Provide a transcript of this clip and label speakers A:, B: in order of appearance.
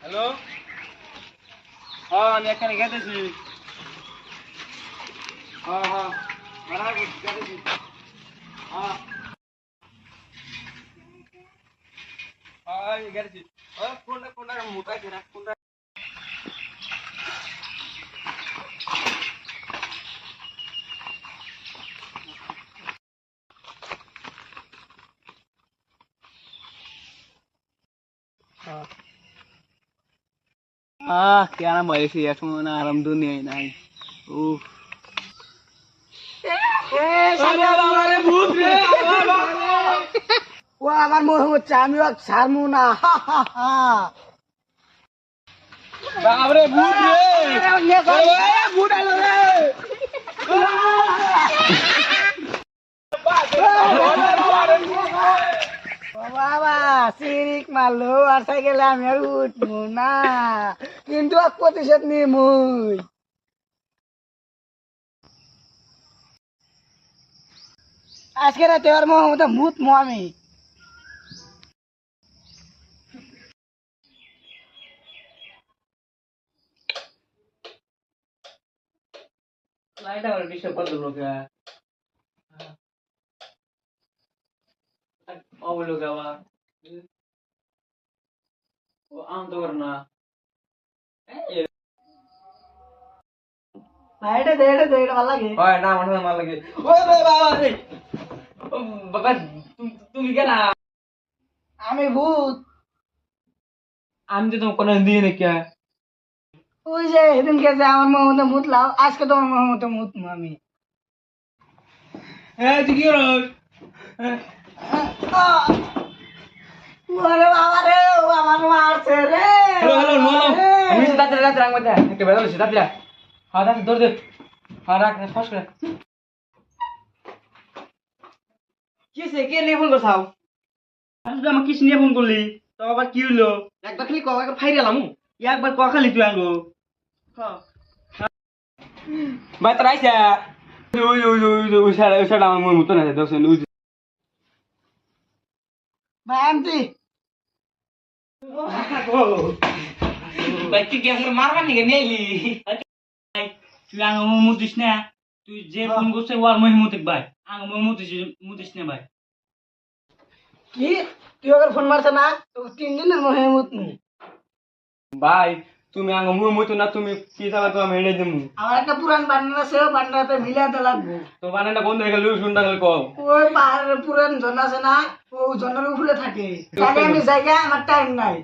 A: Hello. হ্যাঁ আমি এখানে গেতেছি। হ্যাঁ হ্যাঁ মারা গেতেছি। হ্যাঁ হ্যাঁ গেতেছি। কোনটা কোনটা মোটা আছে না কোনটা? क्या नाम है इसे यार सुना आराम दुनिया ही नहीं। उफ अरे भूत रे
B: ও আমার মনে হচ্ছে আমি ওকে ছাড়বো না।
A: बाप रे भूत रे
B: ভূত আলো রে। বাবা সিরিক মারলো আর সাইকেলে আমি আর উঠবো না, কিন্তু এক প্রতিশোধ নিমুই। আজকে রাতে আর মতো ভূত আমি।
A: लाइट और डिस्टर्ब कर दो लोग यार। और लोग आवा वो आम तो करना
B: লাইটে দেড়ে দেড়ে ভালো লাগে।
A: ओए ना मन मार लगे ओए बाबा रे बाबा तुम क्या ना
B: আমি ভূত।
A: आम तो तुम कोन दिए ने क्या
B: ওই যে সেদিনকে যে আমার মতো মুতলাম, আজকে তো আমার মতো মুতবো আমি।
A: ए तू क्यों रो
B: ওরে বাবা রে, ও আমার মারছে রে।
A: हेलो हेलो नो नो हम इसे दाते दाते रंग मत है के बेदल से दाते हां दाते दौड़ दे हां रख फस कर
B: কিসে কে নিয়ে ফোন করছাও?
A: তুই আমাকে কিস নিয়ে ফোন করলি তো আবার কি হলো
B: একবার খালি কও, একবার ফাইরে এলাম।
A: একবার ক খালি তুই আঙ্গো ভাই তোর আইসা ওই ওই ওই ওই সাইড আমার মন মতো না দোসেন ওই
B: ভাই আনতি
A: ভাই তুই কি আমার মারবার নিকে নেলি তুই আঙ্গো মন মুতিস না তুই যে ফোন করছিস ওর মহিমতিক ভাই আঙ্গো মন মুতিস না ভাই
B: কি তুই ওকে ফোন মারছ না? তো 3 দিনের মহে মুতনু।
A: ভাই তুমি আঙ্গো মন মতো না তুমি কি চালা তো আমি হেডে দেমু
B: আমার একটা পুরান বান্ডার আছে, ও বান্ডারতে মিলাতে লাগবে।
A: তো বানানটা বন্ধ হয়ে গেল শুনটা গেল কও
B: ওই পাহাড়ের পুরান ঝর্ণা আছে না, ও ঝর্ণার উপরে থাকে। তাহলে আমি জায়গা আমার টাইম নাই।